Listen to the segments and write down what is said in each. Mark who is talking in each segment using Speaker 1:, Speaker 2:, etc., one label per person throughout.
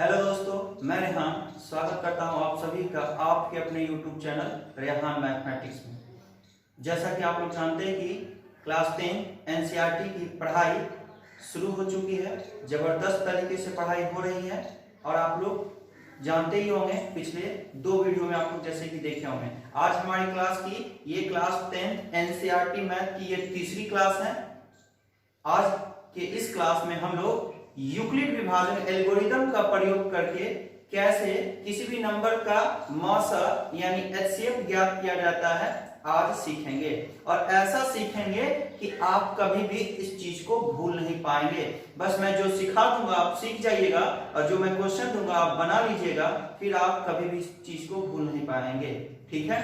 Speaker 1: Hello दोस्तों, मैं रेहान स्वागत करता हूं आप सभी का आपके अपने YouTube चैनल रेहान मैथमेटिक्स में। जैसा कि आप लोग जानते हैं कि क्लास 10 एनसीईआरटी की पढ़ाई शुरू हो चुकी है। ज़बरदस्त तरीके से पढ़ाई हो रही है और आप लोग जानते ही होंगे, पिछले 2 वीडियो में आप लोग जैसे कि देखे होंगे। आज हमारी क्लास की ये क्लास 10 एनसीईआरटी मैथ की ये तीसरी क्लास है। आज के इस क्लास में हम लोग यूक्लिड विभाजन एल्गोरिथम का प्रयोग करके कैसे किसी भी नंबर का मौसा यानी एचसीएफ ज्ञात किया जाता है आज सीखेंगे। और ऐसा सीखेंगे कि आप कभी भी इस चीज को भूल नहीं पाएंगे। बस मैं जो सिखा दूंगा आप सीख जाइएगा और जो मैं क्वेश्चन दूंगा आप बना लीजिएगा, फिर आप कभी भी इस चीज को भूल नहीं पाएंगे। ठीक है,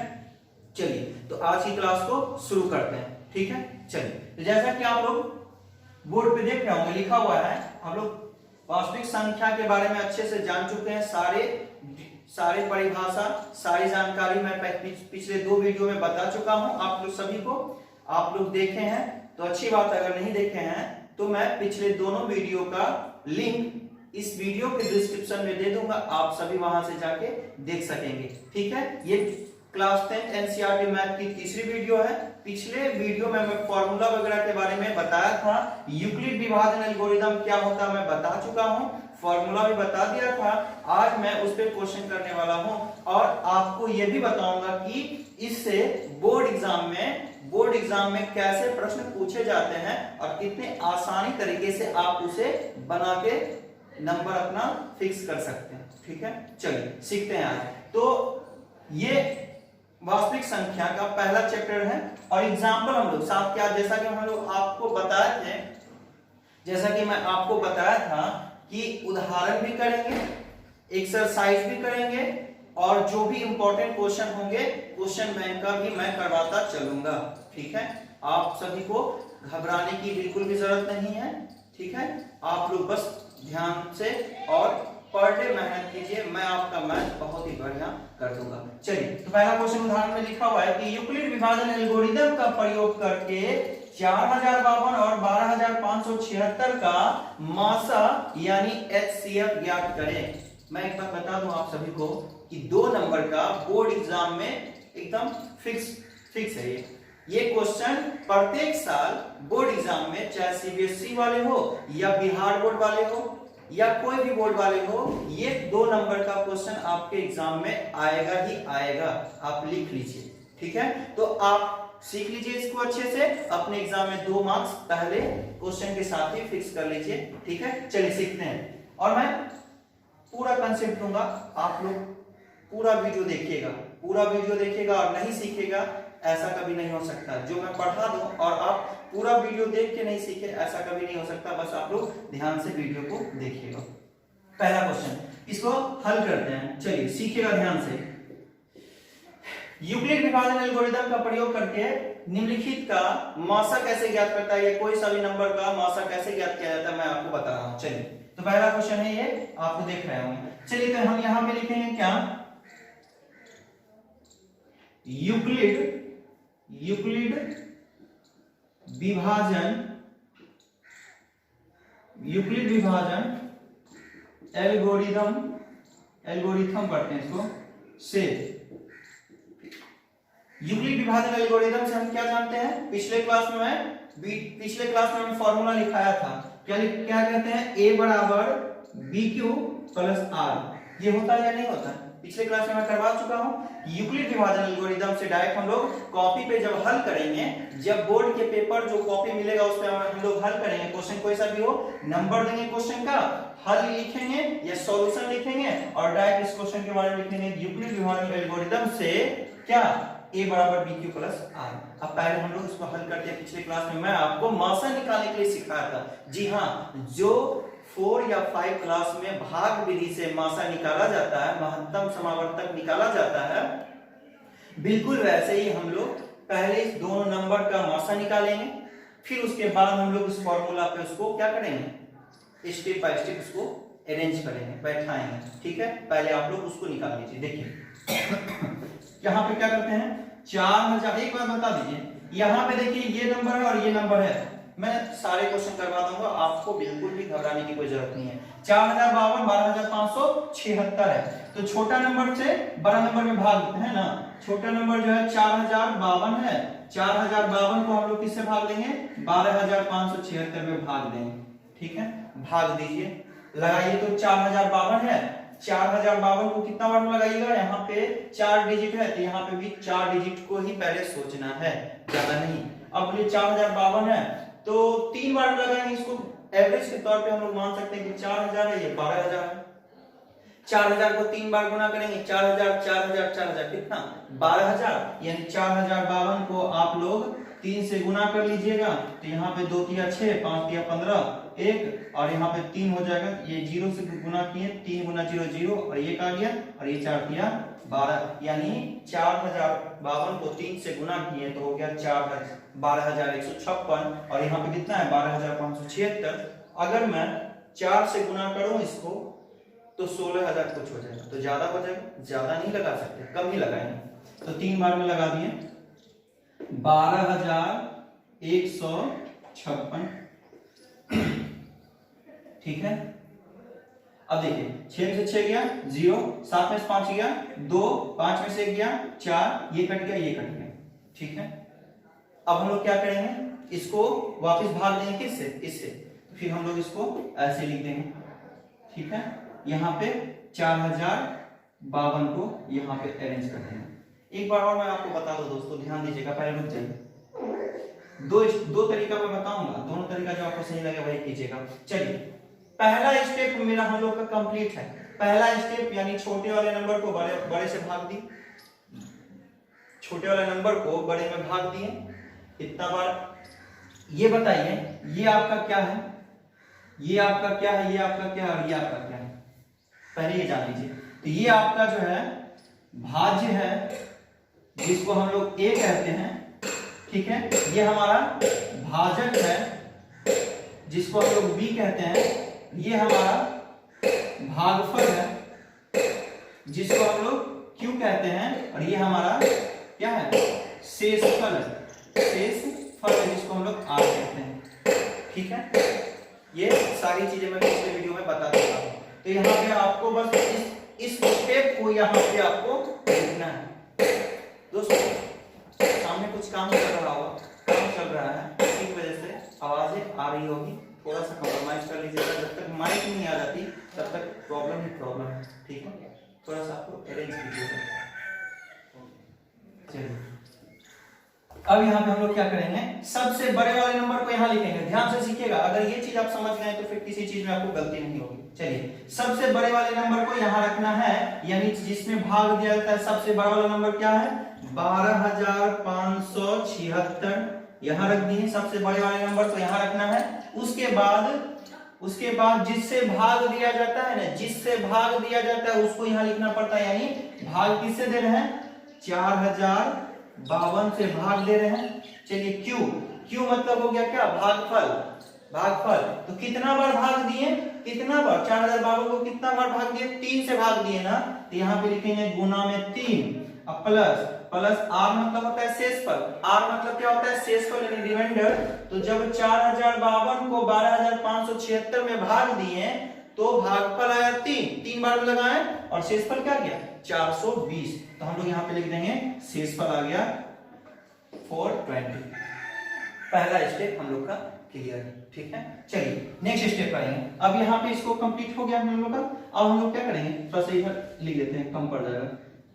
Speaker 1: चलिए तो आज की क्लास को शुरू करते हैं। ठीक है, चलिए तो जैसा कि आप लोग बोर्ड पे देख रहे होंगे लिखा हुआ है, हम लोग वास्तविक संख्या के बारे में अच्छे से जान चुके हैं। सारे परिभाषा सारी जानकारी मैं पिछले 2 वीडियो में बता चुका हूं आप लोग सभी को। आप लोग देखे हैं तो अच्छी बात, अगर नहीं देखे हैं तो मैं पिछले दोनों वीडियो का लिंक इस वीडियो के डिस्क्रिप्शन में दे दूंगा, आप सभी वहां से जाके देख सकेंगे। ठीक है, ये क्लास 10 एनसीईआरटी मैथ की तीसरी वीडियो है। पिछले वीडियो में मैं फॉर्मूला वगैरह के बारे में बताया था, यूक्लिड विभाजन एल्गोरिथम क्या होता है मैं बता चुका हूं, फॉर्मूला भी बता दिया था। आज मैं उस पर क्वेश्चन करने वाला हूं और आपको यह भी बताऊंगा कि इससे बोर्ड एग्जाम में कैसे प्रश्न पूछे जाते हैं और कितने आसानी तरीके से आप उसे बना के नंबर अपना फिक्स कर सकते हैं। ठीक है, चलिए सीखते हैं आज। तो ये वास्तविक संख्या का पहला चैप्टर है और एग्जाम्पल हम लोग साथ क्या, जैसा कि हम लोग आपको बताए थे, जैसा कि मैं आपको बताया था कि उदाहरण भी करेंगे, एक्सरसाइज भी करेंगे और जो भी इंपॉर्टेंट क्वेश्चन होंगे क्वेश्चन बैंक का भी मैं करवाता चलूंगा। ठीक है, आप सभी को घबराने की बिल्कुल भी जरूरत नहीं है। ठीक है, आप लोग बस ध्यान से और पर डे मेहनत कीजिए, मैं आपका मैथ बहुत ही बढ़िया कर दूंगा। चलिए तो पहला क्वेश्चन उदाहरण में लिखा हुआ है कि यूक्लिड विभाजन एल्गोरिथम का प्रयोग करके 4052 और 12576 का मासा यानी एचसीएफ ज्ञात करें। मैं एक बात बता दूं आप सभी को कि 2 नंबर का बोर्ड एग्जाम में एकदम फिक्स है। ये क्वेश्चन प्रत्येक साल बोर्ड एग्जाम में, चाहे सीबीएसई वाले हो या बिहार बोर्ड वाले हो या कोई भी बोर्ड वाले हो, ये 2 नंबर का क्वेश्चन आपके एग्जाम में आएगा ही आएगा। आप लिख लीजिए। ठीक है, तो आप सीख लीजिए इसको अच्छे से, अपने एग्जाम में 2 मार्क्स पहले क्वेश्चन के साथ ही फिक्स कर लीजिए। ठीक है, चलिए सीखते हैं और मैं पूरा कंसेप्ट दूंगा, आप लोग पूरा वीडियो देखिएगा और नहीं सीखेगा ऐसा कभी नहीं हो सकता। जो मैं पढ़ा दूं और आप पूरा वीडियो देख के नहीं सीखे ऐसा कभी नहीं हो सकता। बस आप लोग ध्यान से वीडियो को देखिएगा। पहला क्वेश्चन, इसको हल करते हैं। चलिए सीखिएगा ध्यान से। यूक्लिड विभाजन एल्गोरिथम का प्रयोग करके निम्नलिखित का मौसा कैसे ज्ञात करता है, या कोई सा भी नंबर का मौसा कैसे ज्ञात किया जाता है मैं आपको बता रहा हूं। चलिए तो पहला क्वेश्चन है, ये आपको देख रहे होंगे। चलिए तो हम यहां पे लिखेंगे क्या, यूक्लिड विभाजन एल्गोरिथम पढ़ते हैं इसको से। यूक्लिड विभाजन एल्गोरिथम से हम क्या जानते हैं, पिछले क्लास में मैं फॉर्मूला लिखाया था। क्या कहते हैं, a बराबर BQ प्लस R। ये होता है या नहीं होता है, पिछले क्लास में मैं करवा चुका हूं। यूक्लिड विभाजन एल्गोरिथम से डायरेक्ट हम लोग कॉपी पे जब हल करेंगे, जब बोर्ड के पेपर जो कॉपी मिलेगा उस पे हम लोग हल करेंगे, क्वेश्चन कोई सा भी हो, नंबर देंगे क्वेश्चन का, हल लिखेंगे या सॉल्यूशन लिखेंगे और डायरेक्ट इस क्वेश्चन के बारे में लिखेंगे यूक्लिड विभाजन एल्गोरिथम से क्या, a बराबर BQ प्लस R। अब पहले हम लोग इसको हल करते हैं। पिछले क्लास में मैं आपको मासा निकालने के लिए सिखाया था। जी हाँ, जो 4 या 5 क्लास में भाग विधि से मासा निकाला जाता है, महत्तम समावर्तक निकाला जाता है, बिल्कुल वैसे ही हम लोग पहले इस दोनों नंबर का मासा निकालेंगे, फिर उसके बाद हम लोग इस फॉर्मूला पे उसको क्या करेंगे, स्टेप बाय स्टेप उसको अरेंज करेंगे, बैठाएंगे। ठीक है, पहले आप लोग उसको निकाल लीजिए। देखिए यहाँ पे क्या करते हैं, 4000, एक बार बता दीजिए, यहाँ पे देखिए ये नंबर है और ये नंबर है, मैं सारे क्वेश्चन करवा दूंगा, आपको बिल्कुल भी घबराने की कोई जरूरत नहीं है। 4052 12576 है, तो छोटा नंबर से बड़ा नंबर में भाग देते हैं ना। छोटा नंबर जो है 4052 है, 4052 को हम लोग किससे भाग देंगे, 12576 में भाग देंगे। ठीक है, भाग दीजिए, लगाइए। तो 4052 है, 4052 को कितना बार में लगाइएगा, यहाँ पे 4 डिजिट है तो यहाँ पे भी 4 डिजिट को ही पहले सोचना है, ज्यादा नहीं। अब ये 4052 है तो 3 बार में लगाएंगे इसको। एवरेज के तौर पे हम लोग मान सकते हैं कि 4000 है, ये 12000 है। 4000 को 3 बार गुना करेंगे, 4000 4000 4000 कितना 12000, यानी 4052 को आप लोग 3 से गुना कर लीजिएगा। तो यहाँ पे 2 तिया 6, 5 तिया 15, 1 और यहाँ पे 3 हो जाएगा। ये 0 से गुना किए, 3 गुना 0 0 और ये आ गया, और ये 4 तिया 12, यानी 4052 को 3 से गुना किए तो हो गया 12156, और यहाँ पे कितना है 12576। अगर मैं 4 से गुना करूं इसको तो 16000 कुछ हो जाएगा, तो ज्यादा हो जाएगा, ज्यादा नहीं लगा सकते, कम ही लगाएंगे। तो 3 बार में लगा दिए 12156। ठीक है, अब देखिए 6 में से 6 गया 0, 7 में से 5 गया 2, 5 में से 1 गया 4, ये कट गया ये कट गया। ठीक है, अब हम लोग क्या करेंगे, इसको वापस भाग देंगे किससे, इससे। फिर हम लोग इसको ऐसे लिख देंगे। ठीक है, यहाँ पे 4052 को यहाँ पे अरेंज कर देंगे। एक बार और मैं आपको बता दूं दोस्तों, ध्यान दीजिएगा, पहले रुक जाइए। दो तरीका मैं बताऊंगा, दोनों तरीका जो आपको सही लगे वही कीजिएगा। चलिए, पहला स्टेप मेरा हम लोग का कंप्लीट है। पहला स्टेप यानी छोटे वाले नंबर को बड़े से भाग दी, छोटे वाले नंबर को बड़े में भाग दिए इतना बार। ये बताइए ये आपका क्या है, ये आपका क्या है, ये आपका क्या है और ये आपका क्या है, पहले ये जान लीजिए। तो ये आपका जो है भाज्य है, जिसको हम लोग ए कहते हैं। ठीक है, ये हमारा भाजक है, जिसको हम लोग बी कहते हैं। ये हमारा भागफल है, जिसको हम लोग क्यू कहते हैं। और ये हमारा क्या है, शेषफल है, शेषफल है, जिसको हम लोग आर कहते हैं। ठीक है, ये सारी चीजें मैं पिछले वीडियो में बता देता हूं। तो यहाँ पे आपको बस इस स्टेप को यहाँ पे आपको लिखना है। दोस्तों सामने कुछ काम चल रहा होगा, काम चल रहा है, इसी वजह से आवाजें आ रही होगी, थोड़ा सा कॉम्प्रोमाइज कर लीजिएगा। जब तक माइक नहीं आ जाती तब तक प्रॉब्लम ही प्रॉब्लम है। ठीक है, थोड़ा सा आपको अरेंज कीजिएगा। चलिए, अब यहाँ पे हम लोग क्या करेंगे, सबसे बड़े वाले नंबर को यहाँ लिखेंगे। ध्यान से सीखिएगा, अगर ये चीज आप समझ गए तो फिर किसी चीज में आपको गलती नहीं होगी। चलिए, सबसे बड़े वाले नंबर को यहाँ रखना है, यानी जिसमें भाग दिया जाता है। सबसे बड़ा वाला नंबर क्या है, 12576 यहाँ रख दिए। सबसे बड़े वाले नंबर को यहाँ रखना है। उसके बाद जिससे भाग दिया जाता है ना, जिससे भाग दिया जाता है उसको यहाँ लिखना पड़ता है। यानी भाग किससे दे रहे हैं, 4052 से भाग दे रहे हैं। चलिए, क्यू मतलब हो गया क्या, भागफल। तो कितना बार भाग दिए, कितना बार 4052 को कितना बार भाग दिए, 3 से भाग दिए ना। तो यहाँ पे लिखेंगे गुना में 3, अब प्लस आर मतलब होता है शेषफल। आर मतलब क्या होता है, शेषफल यानी रिमाइंडर। तो जब 4052 को 12576 में भाग दिए तो भागफल आया 3 बार में लगाए, और शेषफल क्या गया 420। तो हम लोग यहाँ पे लिख देंगे शेषफल आ गया 420। पहला स्टेप हम लोग का क्लियर है। ठीक है, चलिए नेक्स्ट स्टेप करेंगे। अब यहाँ पे इसको कंप्लीट हो गया हम लोग का। अब हम लोग क्या करेंगे, थोड़ा सा इधर लिख देते हैं, कम पड़ जाएगा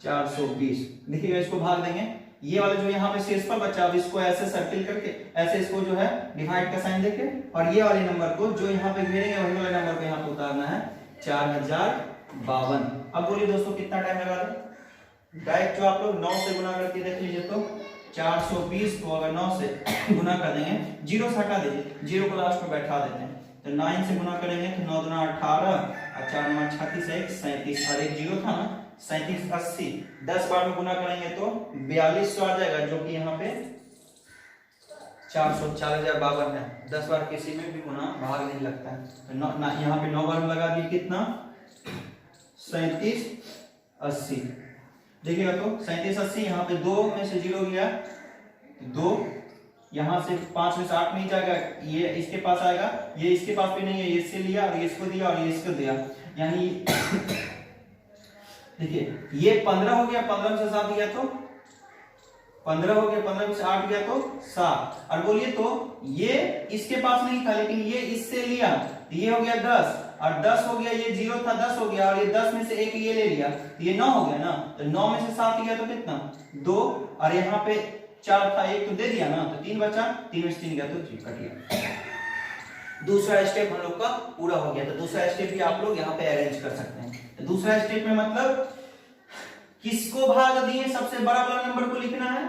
Speaker 1: 420। देखिएगा, इसको भाग देंगे। ये वाला जो यहाँ पे शेषफल बचा, अब इसको ऐसे सर्किल करके ऐसे इसको जो है डिवाइड का साइन देके, और ये वाले नंबर को जो यहाँ पे घेरेंगे वही वाले नंबर को यहाँ पे उतारना है 4052। अब बोलिए दोस्तों कितना टाइम लगा दें, डायरेक्ट जो आप लोग 9 से गुना करके देख लीजिए तो 420 को अगर 9 से गुना कर देंगे, 0 से हटा दीजिए, 0 को लास्ट में बैठा देते हैं। तो 9 से गुना करेंगे तो 9 दूना 18 और 4 9 36 37 और एक 0 था ना 37 80। 10 बार में गुना करेंगे तो 4200 आ जाएगा, जो कि यहाँ पे 4052 है। 10 बार किसी में भी गुना भाग नहीं लगता है। तो यहाँ पे 9 बार में लगा दिए कितना 37 80। देखिएगा तो 37 80, यहाँ पे 2 में से 0 गया 2, यहाँ से 5 में से 8 नहीं जाएगा, ये इसके पास आएगा, ये इसके पास भी नहीं है, ये इससे लिया और ये इसको दिया और ये इसको दिया, यानी देखिए ये 15 हो गया, 15 में से 7 गया तो 15 हो गया, 15 में से 8 गया तो 7। और बोलिए तो ये इसके पास नहीं था लेकिन ये इससे लिया, ये हो गया 10 और 10 हो गया, ये 0 था 10 हो गया और ये 10 में से एक ये ले लिया, ये 9 हो गया ना, तो 9 में से 7 गया तो कितना 2 और यहाँ पे 4 था, एक तो दे दिया ना, तो 3 बचा, 3 में से 3 गया तो 3 कट गया। दूसरा स्टेप हम लोग का पूरा हो गया। तो दूसरा स्टेप भी आप लोग यहाँ पे अरेंज कर सकते हैं। तो दूसरा स्टेप में मतलब किसको भाग दिए, सबसे बड़ा वाला नंबर को लिखना है,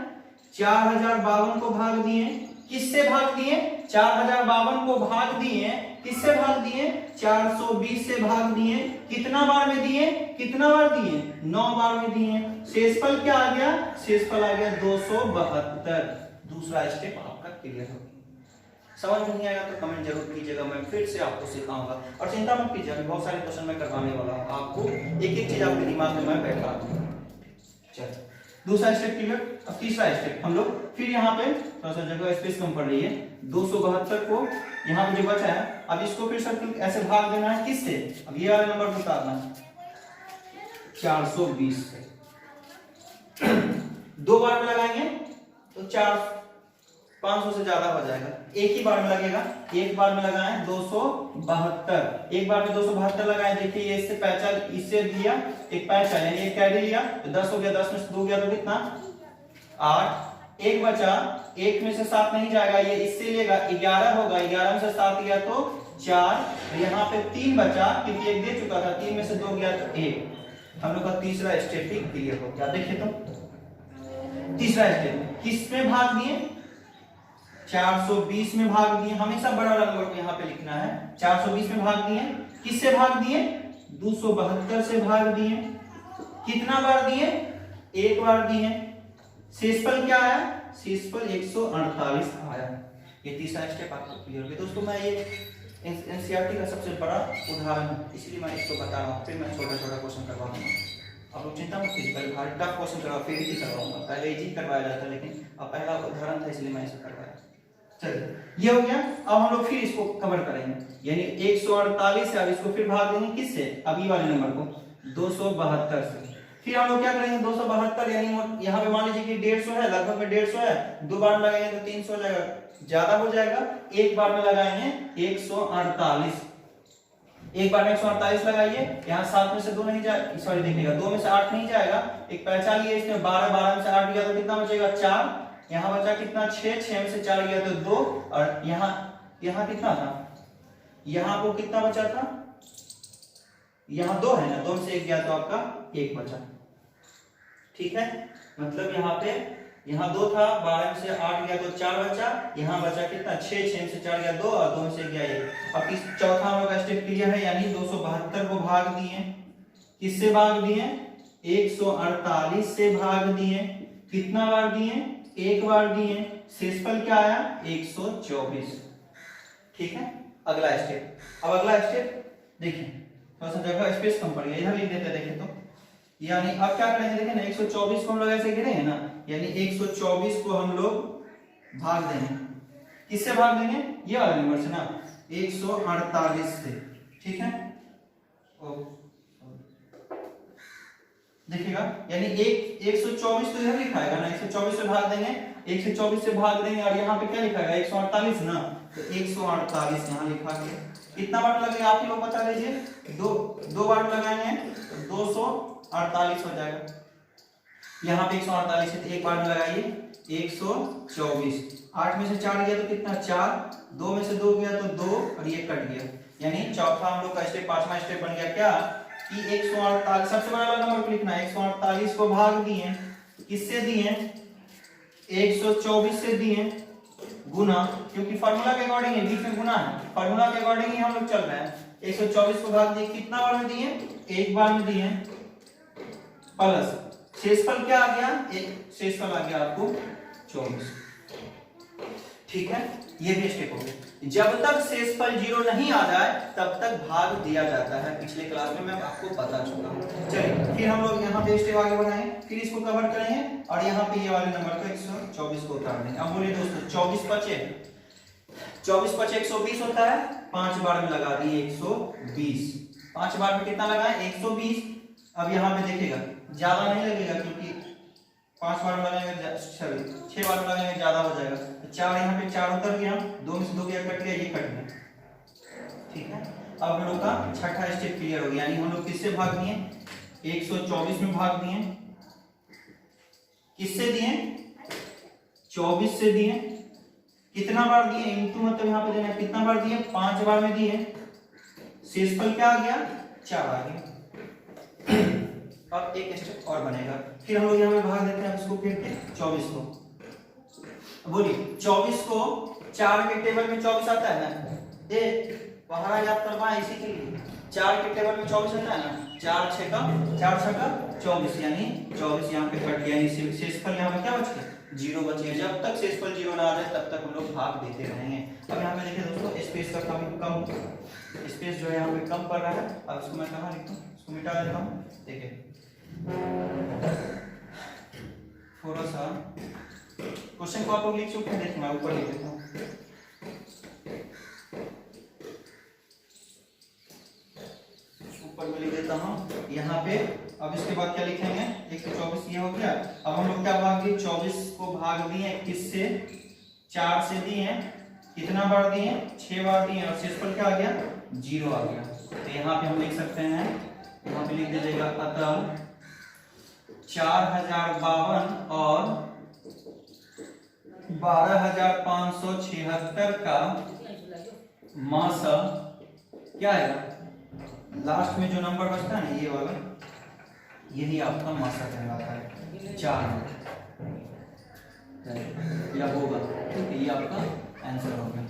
Speaker 1: 4052 को भाग दिए, किससे भाग दिए, 4052 को भाग दिए, किससे भाग दिए, 420 से भाग दिए, कितना बार में दिए, कितना बार दिए, 9 बार में दिए, शेषफल क्या आ गया, शेषफल आ गया 272। दूसरा स्टेप आपका क्लियर हो गया। समझ में नहीं आया तो कमेंट जरूर कीजिएगा, मैं फिर से आपको सिखाऊंगा। और चिंता मत कीजिए, बहुत सारे क्वेश्चन मैं करवाने वाला हूं आपको, एक एक चीज आपके दिमाग में मैं बैठा दूंगा। चलिए दूसरा स्टेप क्लियर। अब तीसरा स्टेप हम लोग फिर यहाँ पे थोड़ा सा जगह स्पेस कम पड़ रही है, 272 को यहाँ पे जो बचा है, अब इसको फिर सर्कल ऐसे भाग देना है, किससे, अब ये वाला नंबर उतारना है 420 से। 2 बार में लगाएंगे तो 500 से ज्यादा हो जाएगा, एक ही बार में लगेगा, एक बार में लगाएं 272, एक बार में 272 लगाएं। देखिए ये इससे पैचा, इससे दिया एक पैचा यानी एक कैरी लिया तो 10 हो गया, 10 में से 2 गया तो कितना 8, एक बचा, एक में से 7 नहीं जाएगा, ये इससे लेगा 11 होगा, 11 में से 7 गया तो 4, यहाँ पे 3 बचा क्योंकि एक दे चुका था, 3 में से 2 गया तो 1। हम लोग का तीसरा स्टेप भी क्लियर हो गया। देखिए तो तीसरा स्टेप किसमें भाग दिए, 420 में भाग दिए, हमेशा बड़ा नंबर को यहाँ पे लिखना है, 420 में भाग दिए, किससे भाग दिए, 272 से भाग दिए, कितना बार दिए, एक बार दिए, शेषफल क्या आया, शेषफल 148 आया। ये तीसरा स्टेप आपको क्लियर हो गया। दोस्तों मैं ये एनसीईआरटी का सबसे बड़ा उदाहरण है, इसलिए मैं इसको बता रहा हूँ, फिर मैं छोटा छोटा क्वेश्चन करवा दूंगा। आप लोग चिंता मत कीजिए, पहले भारी टफ क्वेश्चन करवा फिर ही करवाऊंगा, पहले इजी करवाया जाता, लेकिन अब पहला उदाहरण था इसलिए मैं इसे करवाया। चलिए ये हो गया। अब हम लोग फिर इसको कवर करेंगे, यानी 148 से अब इसको फिर भाग देंगे किससे, अभी वाले नंबर को 272 से। फिर हम लोग क्या करेंगे, 272 यानी यहाँ पे मान लीजिए कि 150 है, लगभग में 150 है, 2 बार में लगाएंगे तो 300 हो जाएगा, ज्यादा हो जाएगा, एक बार में लगाएंगे 148, एक बार में 148 लगाइए, यहाँ 7 में से 2 नहीं जाएगा, सॉरी देखिएगा 2 में से 8 नहीं जाएगा, एक पैसा लिए इसमें 12, 12 में से 8 गया तो कितना बचेगा 4, यहाँ बचा कितना 6, 6 में से 4 गया तो 2, और यहाँ कितना था, यहाँ को कितना बचा था, यहाँ 2 है ना, 2 में से 1 गया तो आपका 1 बचा, ठीक है। मतलब यहाँ 2 था, 12 में से 8 गया तो 4 बचा, यहाँ बचा कितना 6, 6 में से 4 गया 2 और 2 में से 1 गया 1। अब इस चौथा हम लोग का स्टेप क्लियर है, यानी 272 को भाग दिए, किससे भाग दिए, 148 से भाग दिए, कितना बार दिए, एक बार दिए, शेषफल क्या आया 124, ठीक है। अगला स्टेप, अब अगला स्टेप देखिए, थोड़ा सा जगह स्पेस कम पड़ गया, इधर लिख देते देखें तो, यानी अब क्या करेंगे, देखें ना 124 को हम लोग ऐसे गिरेंगे ना, यानी 124 को हम लोग भाग देंगे, किससे भाग देंगे, ये वाले नंबर से ना, 148 से, ठीक है। देखिएगा यानी 124 तो इधर लिखा है ना, 124 से भाग देंगे, 124 से भाग देंगे, और यहाँ पे क्या लिखा है 148 ना, तो 148 यहाँ लिखा गया। कितना बार लगेगा आप ही लोग बता लीजिए, दो बार लगाएंगे तो 248 हो जाएगा, यहाँ पे 148 है तो एक बार में लगाइए 124, 8 में से 4 गया तो कितना 4, 2 में से 2 गया तो 2 और ये कट गया, यानी चौथा हम लोग का स्टेप, पांचवा स्टेप बन गया क्या कि 148, सबसे बड़ा वाला नंबर को लिखना है, 148 को भाग दिए, किससे दिए, 124 से दिए, गुना, क्योंकि फार्मूला के अकॉर्डिंग है, बीच में गुना है, फार्मूला के अकॉर्डिंग ही हम लोग चल रहे हैं। 124 को भाग दिए, कितना बार में दिए, एक बार में दिए, प्लस शेषफल क्या आ गया, शेषफल आ गया आपको 24, ठीक है। ये भी स्टेप हो गया। जब तक शेषफल 0 नहीं आ जाए तब तक भाग दिया जाता है। पिछले क्लास में मैं आपको बता चुका हूं। चलिए फिर हम लोग यहाँ पे स्टेप आगे बढ़ाएं, फिर इसको कवर करेंगे और यहाँ पे ये वाले नंबर को 124 को उतार देंगे। अब बोलिए दोस्तों 24 पचे 120 होता है, 5 बार में लगा दिए 120, 5 बार में कितना लगाए 120। अब यहाँ पे देखिएगा ज्यादा नहीं लगेगा क्योंकि 5 बार में लगाएंगे, सॉरी 6 बार में लगाएंगे ज्यादा हो जाएगा। तो 4 यहाँ पे 4 उतर गया, 2 में से 2 गया कट गया, ये कट गया, ठीक है। अब हम लोग का छठा स्टेप क्लियर हो गया, यानी हम लोग किससे भाग दिए 124 में भाग दिए, किससे दिए 24 से दिए, कितना बार दिए इनटू मतलब यहाँ पे देना है कितना बार दिए 5 बार में दिए, शेषफल क्या आ गया 4 आ गया। अब एक स्टेप और बनेगा, फिर हम लोग यहाँ पे भाग देते हैं इसको फिर के 24 को। बोलिए 24 को 4 के टेबल में 24 आता है ना, ये पहाड़ा याद करवाएं इसी के लिए। 4 के टेबल में 24 आता है ना, 4 छक्का 24, यानी 24 यहाँ पे कट गया, यानी शेषफल यहाँ पे क्या बच गया 0 बच गया। जब तक शेषफल 0 ना आ जाए तब तक हम लोग भाग देते रहेंगे। अब यहाँ पे देखिए दोस्तों स्पेस का काफी कम, स्पेस जो है यहाँ पे कम पड़ रहा है। अब इसको मैं कहाँ लिखूं, इसको मिटा देता हूँ। देखिए थोड़ा सा क्वेश्चन को आप लोग लिख चुके हैं, देखिए मैं ऊपर लिख देता हूँ। ऊपर में लिख देता हूँ यहाँ पे। अब इसके बाद क्या लिखेंगे 124 ये हो गया। अब हम लोग क्या भाग दिए 24 को भाग दिए किससे 4 से दिए, कितना बार दिए 6 बार दिए, और शेषफल क्या आ गया 0 आ गया। तो यहाँ पे हम लिख सकते हैं, यहाँ पे लिख दीजिएगा अतः 4052 और 12576 का मासा क्या है, लास्ट में जो नंबर बचता है ना ये वाला, यही आपका मासा कहलाता है 4 या होगा। ठीक है, ये आपका आंसर होगा।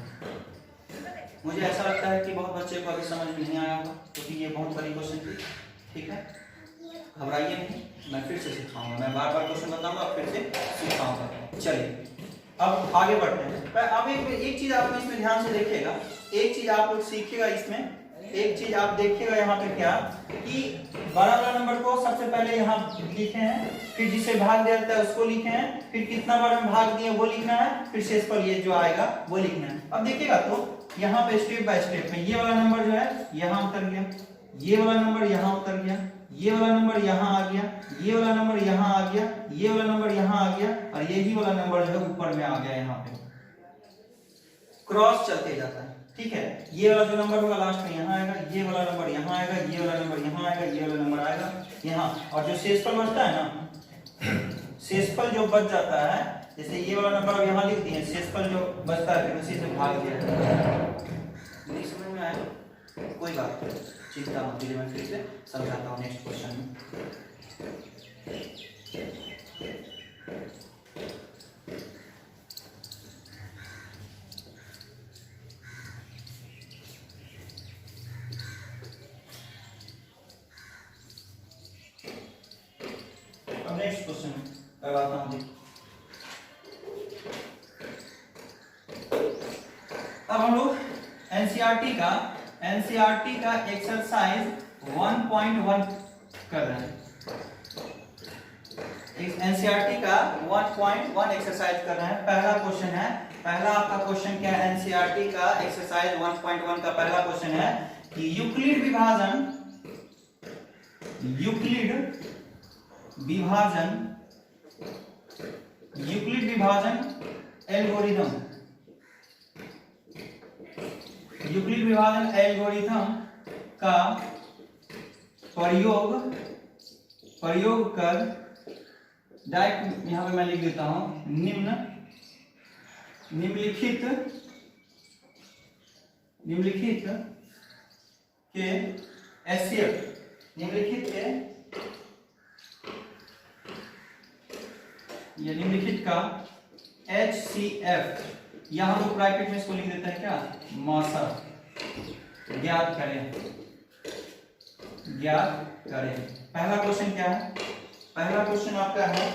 Speaker 1: मुझे ऐसा लगता है कि बहुत बच्चे को अभी समझ में नहीं आया होगा क्योंकि ये बहुत बड़ी क्वेश्चन थी। ठीक है, घबराइए नहीं, मैं फिर से सिखाऊंगा, मैं बार बार क्वेश्चन बताऊंगा फिर से सिखाऊंगा। चलिए अब आगे बढ़ते हैं। अब एक चीज आप इसमें ध्यान से देखिएगा, एक चीज आप लोग सीखिएगा इसमें, एक चीज आप देखिएगा यहाँ पे क्या कि बड़ा वाला नंबर को सबसे पहले यहाँ लिखे हैं, फिर जिसे भाग दिया जाता है उसको लिखे हैं, फिर कितना बार में भाग दिए वो लिखना है, फिर शेषफल ये जो आएगा वो लिखना है। अब देखिएगा तो यहाँ पे स्टेप बाय स्टेप में ये वाला नंबर जो है यहाँ उतर गया, ये वाला नंबर यहाँ उतर गया, ये वाला नंबर यहाँ आ गया, ये वाला नंबर यहाँ आ गया, ये वाला नंबर यहाँ आ गया, और यही वाला नंबर जो है ऊपर में आ गया। यहाँ पे क्रॉस चलते जाता है। ठीक है, ये वाला जो नंबर होगा लास्ट में यहाँ आएगा, ये वाला नंबर यहाँ आएगा, ये वाला नंबर यहाँ आएगा, ये वाला नंबर आएगा यहाँ, और जो शेषफल बचता है ना, शेषफल जो बच जाता है, जैसे ये वाला नंबर अब यहाँ लिख दिए, शेषफल जो बचता है फिर उसी से भाग दिया। नहीं समझ में आया कोई बात नहीं, चिंता मत कीजिए, मैं फिर से समझाता हूँ नेक्स्ट क्वेश्चन में। अब नेक्स्ट क्वेश्चन करवाता हूँ। अब हम लोग एनसीईआरटी का एक्सरसाइज 1.1 कर रहे हैं। एनसीईआरटी का 1.1 एक्सरसाइज कर रहे हैं। पहला क्वेश्चन है, पहला आपका क्वेश्चन क्या है एनसीईआरटी का एक्सरसाइज 1.1 का पहला क्वेश्चन है कि यूक्लिड विभाजन एल्गोरिथम का प्रयोग कर डायरेक्ट यहां पे मैं लिख देता हूं निम्नलिखित के एचसीएफ, निम्नलिखित का HCF, यहां लोग ब्रैकेट में इसको लिख देते हैं क्या मासा ज्ञात करें। पहला क्वेश्चन क्या है, पहला क्वेश्चन आपका है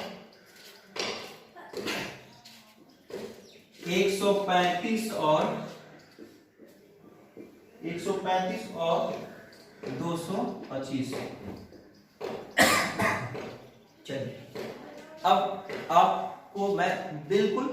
Speaker 1: 135 और 135 और 225। चलिए अब आपको मैं बिल्कुल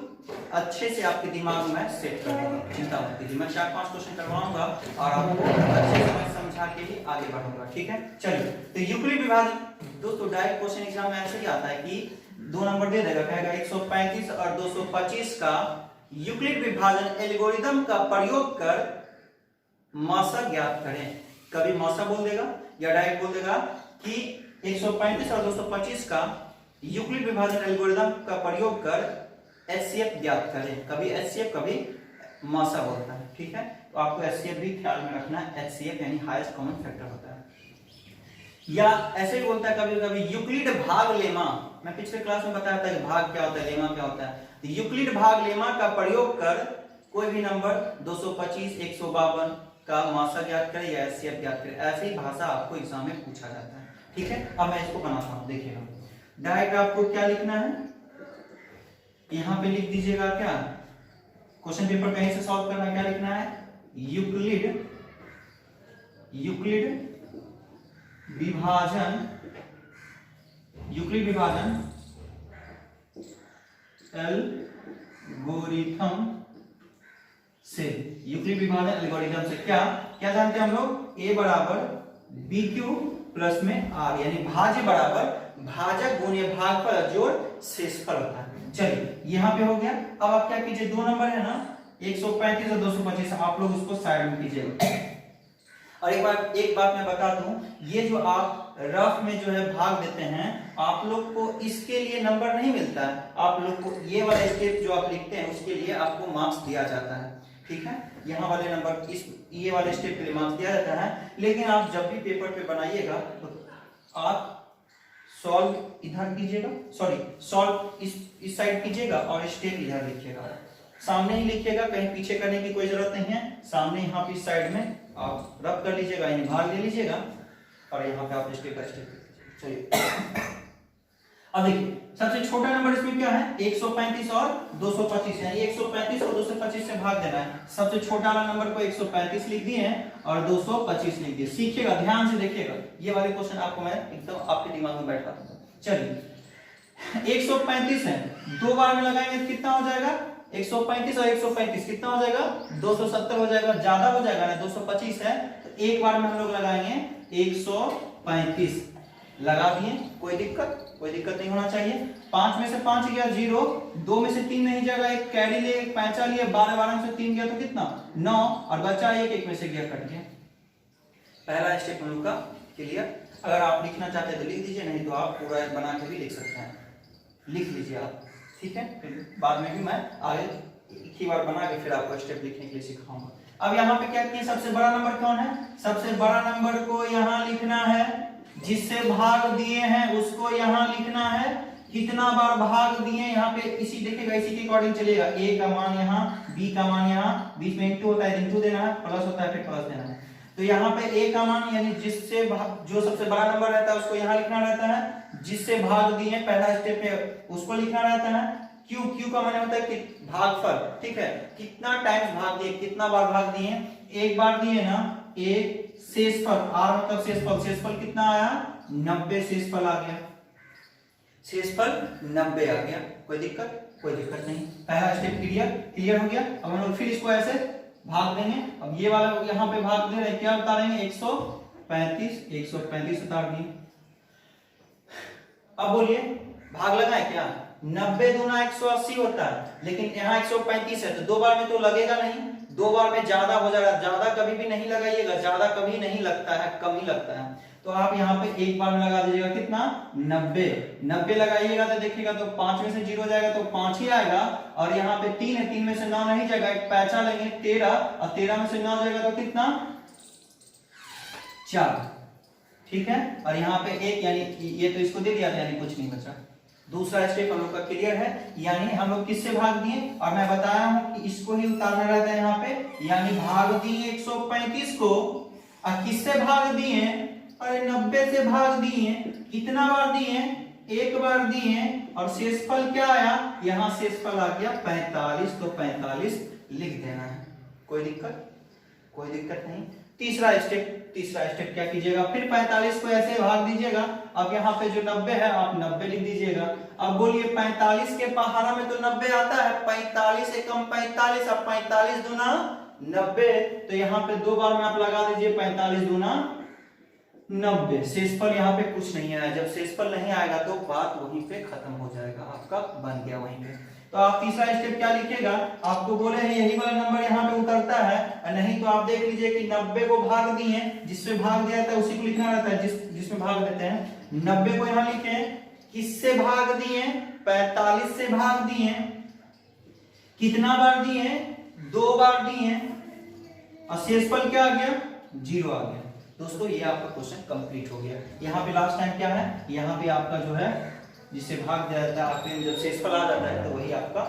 Speaker 1: अच्छे से आपके दिमाग में सेट कर दूंगा, चिंता मत कीजिए। मैं 4-5 क्वेश्चन करवाऊंगा और आपको अच्छे से मैं समझा के ही आगे बढ़ूंगा, ठीक है। चलिए तो यूक्लिड विभाजन दोस्तों डायरेक्ट क्वेश्चन एग्जाम में ऐसे ही आता है कि 2 नंबर दे देगा, कहेगा 135 और 225 का यूक्लिड विभाजन एल्गोरिथम का प्रयोग कर मासा ज्ञात करें। कभी मासा बोल देगा या डायरेक्ट बोल देगा कि 135 और 225 का यूक्लिड विभाजन एल्गोरिथम का प्रयोग कर एचसीएफ ज्ञात करें। कभी एचसीएफ कभी मासा बोलता है, ठीक है। तो आपको एचसीएफ भी ख्याल में रखना है। एचसीएफ यानी हाईएस्ट कॉमन फैक्टर होता है, या ऐसे भी बोलता है कभी कभी यूक्लिड भाग लेमा। मैं पिछले क्लास में बताया था कि भाग क्या होता है, लेमा क्या होता है। तो यूक्लिड भाग लेमा का प्रयोग कर कोई भी नंबर 225, 152 का मासा ज्ञात करे या एचसीएफ ज्ञात करे। ऐसे ही भाषा आपको एग्जाम में पूछा जाता है, ठीक है। अब मैं इसको बनाता हूं, देखिएगा। डायरेक्ट आपको क्या लिखना है, यहां पे लिख दीजिएगा क्या, क्वेश्चन पेपर कहीं से सॉल्व करना, क्या लिखना है, यूक्लिड विभाजन एल्गोरिथम से। यूक्लिड विभाजन एल्गोरिथम से क्या क्या जानते हैं हम लोग, ए बराबर बी क्यू प्लस में आर, यानी भाज्य बराबर भाजक गुणे भागफल जोड़ शेषफल होता है। चलिए यहाँ पे हो गया। अब आप क्या कीजिए, 2 नंबर है ना, 135 और 225, आप लोग उसको साइड में कीजिएगा। और एक बात मैं बता दूं, ये जो आप रफ में जो है भाग देते हैं, आप लोग को इसके लिए नंबर नहीं मिलता है। आप लोग को ये वाला स्टेप जो आप लिखते हैं उसके लिए आपको मार्क्स दिया जाता है, ठीक है। यहाँ वाले नंबर ये वाले स्टेप के लिए मार्क्स दिया जाता है। लेकिन आप जब भी पेपर पे बनाइएगा तो आप सॉल्व इधर कीजिएगा, सॉरी सॉल्व इस साइड कीजिएगा और स्टेप इधर लिखिएगा। सामने ही लिखिएगा, कहीं पीछे करने की कोई जरूरत नहीं है। सामने यहाँ पे इस साइड में आप रब कर लीजिएगा, यानी भाग ले लीजिएगा और यहाँ पे आप स्टेप बाय स्टेप। चलिए अब देखिए, सबसे छोटा नंबर इसमें क्या है, 135 और 225, यानी 135 और 225 से भाग देना है। सबसे छोटा वाला नंबर को 135 लिख दिए और 225 लिख दिए। सीखिएगा, ध्यान से देखिएगा, ये वाले क्वेश्चन आपको मैं एकदम आपके दिमाग में बैठा दूंगा। चलिए 135 है, 2 बार में लगाएंगे तो कितना हो जाएगा, 135 और 135 कितना हो जाएगा, 270 हो जाएगा। ज्यादा हो जाएगा ना, 225 है तो एक बार में हम लोग लगाएंगे 135 लगा दिए। कोई दिक्कत नहीं होना चाहिए। 5 में से 5 गया 0, 2 में से 3 नहीं जाएगा, एक कैरी लिए, एक पैंचा लिए, 12 में से 3 गया तो कितना 9, और बचा एक में से गया कट गया। पहला स्टेप हम लोग का क्लियर। अगर आप लिखना चाहते हैं तो लिख दीजिए, नहीं तो आप पूरा बना के भी लिख सकते हैं, लिख लीजिए आप, ठीक है। फिर बाद में भी मैं आगे एक ही बार बना के फिर आपको स्टेप लिखने के लिए सिखाऊंगा। अब यहाँ पे क्या किया, सबसे बड़ा नंबर कौन है, सबसे बड़ा नंबर को यहाँ लिखना है, जिससे भाग दिए हैं उसको यहाँ लिखना है, कितना बार भाग दिए यहाँ पे इसी देखिएगा, इसी के अकॉर्डिंग चलेगा। ए का मान यहाँ, बी का मान यहाँ, बीच में इंटू होता है, इंटू देना है, प्लस होता है फिर प्लस देना है। तो यहाँ पे ए का मान यानी जिससे जो सबसे बड़ा नंबर रहता है उसको यहाँ लिखना रहता है, जिससे भाग दिए पहला स्टेप पे उसको लिखना रहता है। क्यू का माने होता है कि भागफल, ठीक है, कितना टाइम्स भाग दिए, कितना बार भाग दिए, एक बार दिए ना, एक शेषफल, आर मतलब शेषफल कितना आया, 90 शेषफल आ गया, शेषफल 90 आ गया। कोई दिक्कत नहीं। पहला स्टेप क्लियर हो गया। अब हम लोग फिर इसको ऐसे भाग देंगे। अब ये वाला यहाँ पे भाग दे रहे, क्या उतारेंगे, 135 उतार दिए। अब बोलिए भाग लगा है क्या, 90 दूना 180 होता है, लेकिन यहाँ 135 है तो 2 बार में तो लगेगा नहीं, 2 बार में ज्यादा हो जाएगा। ज्यादा कभी भी नहीं लगाइएगा, ज्यादा कभी नहीं लगता है, कम ही लगता है। तो आप यहाँ पे एक बार में लगा दीजिएगा, कितना 90 लगाइएगा तो देखिएगा तो 5 में से 0 जाएगा तो 5 ही आएगा, और यहाँ पे 3 है, 3 में से 9 नहीं जाएगा, एक पैचा लेंगे 13, और 13 में से 9 जाएगा तो कितना 4, ठीक है। और यहाँ पे 1 यानी ये तो इसको दे दिया था, यानी कुछ नहीं बचा। दूसरा स्टेप हम लोग का क्लियर है, यानी हम लोग किससे भाग दिए, और मैं बताया हूं कि इसको ही उतारना रहता है यहाँ पे, यानी भाग दिए 135 को, और किससे भाग दिए, अरे 90 से भाग दिए। कितना बार दिए, एक बार दिए, और शेषफल क्या आया, यहाँ शेषफल आ गया 45, तो 45 लिख देना है। कोई कोई दिक्कत नहीं। तीसरा स्टेप क्या कीजिएगा, फिर 45 को ऐसे भाग दीजिएगा। अब यहाँ पे जो 90 है आप 90 लिख दीजिएगा। अब बोलिए 45 के पहाड़ा में तो 90 आता है, 45 एकम 45, अब 45 दूना 90, तो यहाँ पे 2 बार में आप लगा दीजिए 45 दूना 90। शेषफल यहाँ पे कुछ नहीं आया, जब शेषफल नहीं आएगा तो बात वहीं पे खत्म हो जाएगा, आपका बन गया वहीं पे। तो आप तीसरा स्टेप क्या लिखिएगा, आपको बोले हैं यही वाला नंबर यहाँ पे उतरता है, नहीं तो आप देख लीजिए कि 90 को भाग दिए, जिससे भाग दिया था उसी को लिखना रहता है, जिसमें भाग देते हैं। 90 को यहाँ लिखे, किससे भाग दिए, 45 से भाग दिए। कितना बार दिए, 2 बार दिए, और शेषफल क्या आ गया, 0 आ गया। दोस्तों ये आपका क्वेश्चन कंप्लीट हो गया। यहाँ पे लास्ट टाइम क्या है, यहाँ पे आपका जो है जिससे भाग दिया जाता है, आपके जब शेषफल आ जाता है तो वही आपका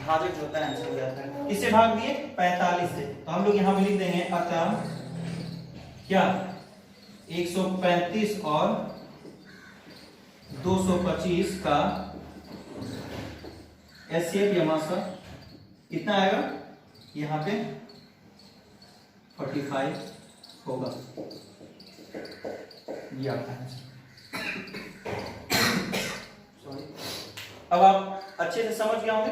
Speaker 1: भाजक जो होता है आंसर हो जाता है। किससे भाग दिए, 45 से, तो हम लोग यहाँ पे लिख देंगे अतः क्या 135 और 225 का एचसीएफ या मासा कितना आएगा, यहाँ पे 45 होगा। ये आता है। अब आप अच्छे से समझ गए होंगे,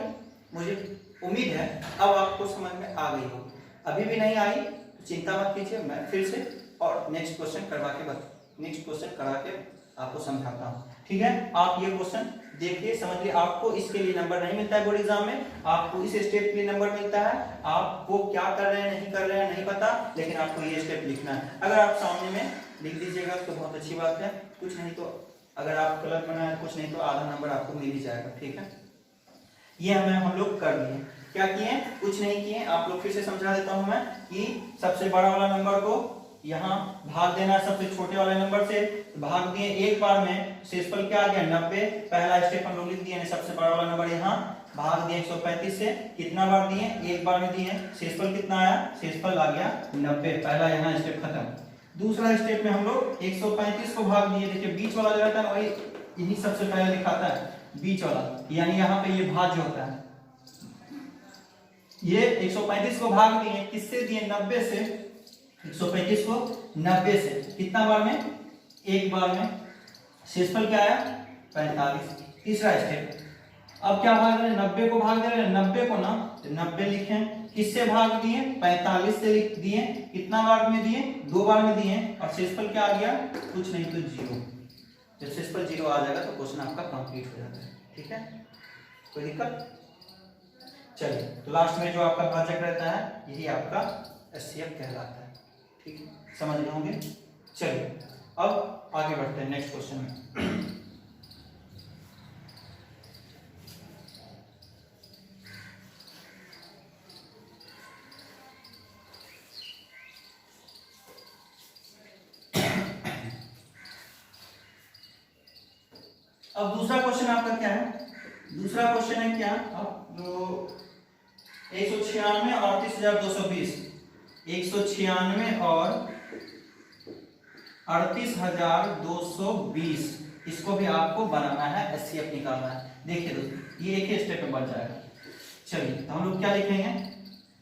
Speaker 1: मुझे उम्मीद है अब आपको समझ में आ गई हो। अभी भी नहीं आई तो चिंता मत कीजिए, मैं फिर से और नेक्स्ट क्वेश्चन करा के आपको समझाता हूँ, ठीक है। आप ये क्वेश्चन देखिए, समझिए। आपको इसके लिए नंबर नहीं मिलता है बोर्ड एग्जाम में, आपको इस स्टेप के लिए नंबर मिलता है। आप वो क्या कर रहे हैं नहीं कर रहे हैं नहीं पता, लेकिन आपको ये स्टेप लिखना है। अगर आप सामने में लिख दीजिएगा तो बहुत अच्छी बात है, कुछ नहीं तो अगर आप गलत बनाए कुछ नहीं तो आधा नंबर आपको मिल ही जाएगा, ठीक है। ये हम लोग कर लिए, क्या किए, कुछ नहीं किए। आप लोग फिर से समझा देता हूं मैं कि सबसे बड़ा वाला नंबर को यहाँ भाग देना, सबसे छोटे वाले नंबर से भाग दिए एक बार में, शेषफल क्या आ गया 90। पहला स्टेप हम लोग लिख दिए, सबसे बड़ा वाला नंबर यहाँ भाग दिए 135 से, कितना बार दिए, एक बार में दिए, शेषफल कितना आया, शेषफल आ गया 90। पहला यहाँ स्टेप खत्म। दूसरा स्टेप में हम लोग 135 को भाग दिए, देखिए बीच वाला जो रहता है वही यही सबसे पहले दिखाता है, बीच वाला, यानी यहाँ पे ये भाज्य होता है। ये 135 को भाग दिए, किससे दिए, 90 से। 135 को 90 से कितना बार में, एक बार में, शेषफल क्या आया 45। तीसरा स्टेप, अब क्या भाग रहे हैं, 90 को भाग दे रहे हैं, 90 को ना 90 लिखें, किससे भाग दिए, 45 से लिख दिए, कितना बार में दिए, 2 बार में दिए, और शेषफल क्या आ गया, कुछ नहीं तो 0। जब शेषफल 0 आ जाएगा तो क्वेश्चन आपका कंप्लीट हो जाता है, ठीक है। कोई दिक्कत, चलिए। तो लास्ट में जो आपका भाजक रहता है यही आपका एचसीएफ कहलाता है, ठीक है, समझ रहे होंगे। चलिए अब आगे बढ़ते हैं नेक्स्ट क्वेश्चन में। अब दूसरा क्वेश्चन आपका क्या है, दूसरा क्वेश्चन है क्या, अब जो 196 और 38,220, 196 और 38,220, इसको भी आपको बनाना है, एचसीएफ निकालना है। देखिए दोस्तों ये एक ही स्टेप में बन जाएगा। चलिए तो हम लोग क्या लिखेंगे,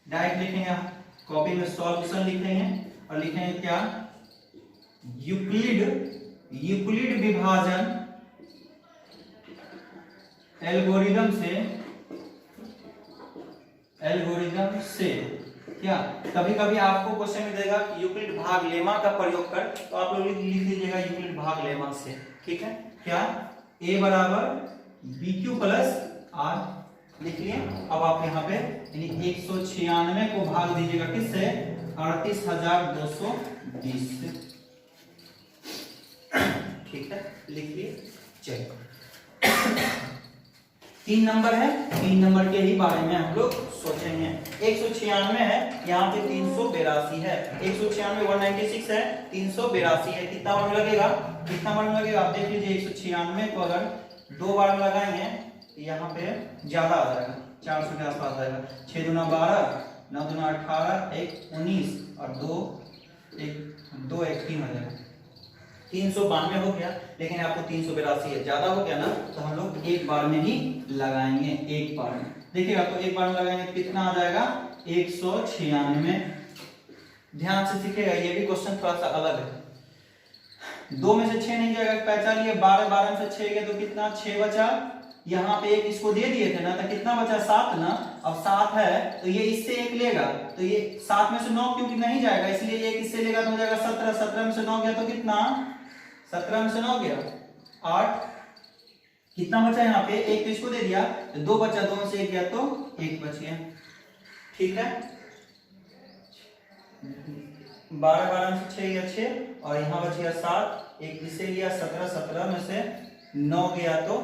Speaker 1: डायरेक्ट लिखेंगे, कॉपी में सॉल्यूशन लिखेंगे और लिखेंगे क्या, यूक्लिड विभाजन एल्गोरिदम से क्या, कभी कभी आपको क्वेश्चन में देगा कि यूक्लिड भाग लेमा का प्रयोग कर, तो आप लोग लिख दीजिएगा यूक्लिड भाग लेमा से, ठीक है। क्या, a बराबर BQ प्लस R लिख लिए। अब आप यहाँ पे यानी 196 को भाग दीजिएगा किससे, 38,220 से, ठीक है, लिख लिए। चलिए 3 नंबर है, 3 नंबर के ही बारे में हम लोग सोचेंगे। 196 है, यहाँ पे 382 है, 196 196 है, 382 है, कितना बार में लगेगा, आप देख लीजिए। 196 को अगर 2 बार में लगाएंगे तो यहाँ पे ज्यादा आ जाएगा, 400 के आसपास आ जाएगा। 6 दूना 12, 9 दूना 18, 1 19 और 2 1 3 हो जाएगा, 392 हो गया। लेकिन आपको 382 है, ज्यादा हो गया ना, तो हम लोग एक बार में ही लगाएंगे, एक बार में देखिएगा। तो एक बार में लगाएंगे कितना आ जाएगा, 196। ध्यान से सीखेगा, ये भी क्वेश्चन थोड़ा सा अलग है। 2 में से 6 नहीं जाएगा, पहचान लिए 12, 12 में से 6 गया तो कितना 6 बचा। यहाँ पे एक इसको दे दिए थे ना, तो कितना बचा 7 ना। अब 7 है तो ये इससे एक लेगा, तो ये 7 में से 9 क्योंकि नहीं जाएगा, इसलिए ये इससे लेगा तो हो जाएगा 17। 17 में से 9 गया तो कितना, 17 में से 9 गया 8। कितना बचा यहाँ पे, एक तो इसको दे दिया तो 2 बचा, 2 में से 1 गया तो 1 बच गया। ठीक है, 12, 12 में से 6 गया 6, और यहाँ बच गया 7, एक इसे लिया 17, 17 में से 9 गया तो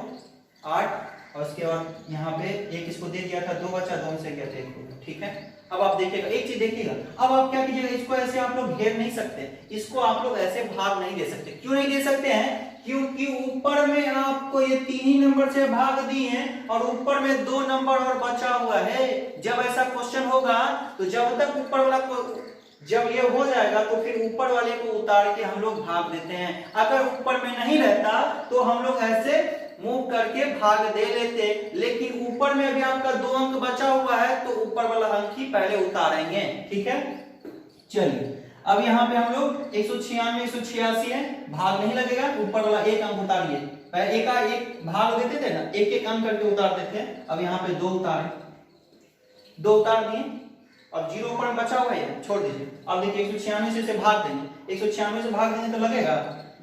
Speaker 1: 8, और उसके बाद यहाँ पे एक इसको दे दिया था, 2 बचा, 2 में से गया था 1। ठीक है, अब आप देखिएगा, एक चीज देखिएगा, अब आप क्या कीजिएगा, इसको ऐसे आप लोग घेर नहीं सकते, इसको आप लोग ऐसे भाग नहीं दे सकते। क्यों नहीं दे सकते हैं, क्योंकि ऊपर में आपको ये 3 ही नंबर से भाग दिए हैं और ऊपर में 2 नंबर और बचा हुआ है। जब ऐसा क्वेश्चन होगा तो जब तक ऊपर वाला को, जब ये हो जाएगा तो फिर ऊपर वाले को उतार के हम लोग भाग देते हैं। अगर ऊपर में नहीं रहता तो हम लोग ऐसे मूव करके भाग दे लेते, लेकिन ऊपर में अभी आपका 2 अंक बचा हुआ है तो ऊपर वाला अंक ही पहले उतारेंगे। ठीक है, चलिए अब यहाँ पे हम लोग 196, 186 है, भाग नहीं लगेगा, ऊपर वाला एक अंक उतारिए। पहले एक एक भाग देते थे ना, एक एक अंक करके उतारते थे। अब यहाँ पे 2 उतारे, 2 उतार दिए, अब 0 ऊपर में बचा हुआ है, छोड़ दीजिए। अब देखिए 196 से भाग देंगे, 196 से भाग देंगे तो लगेगा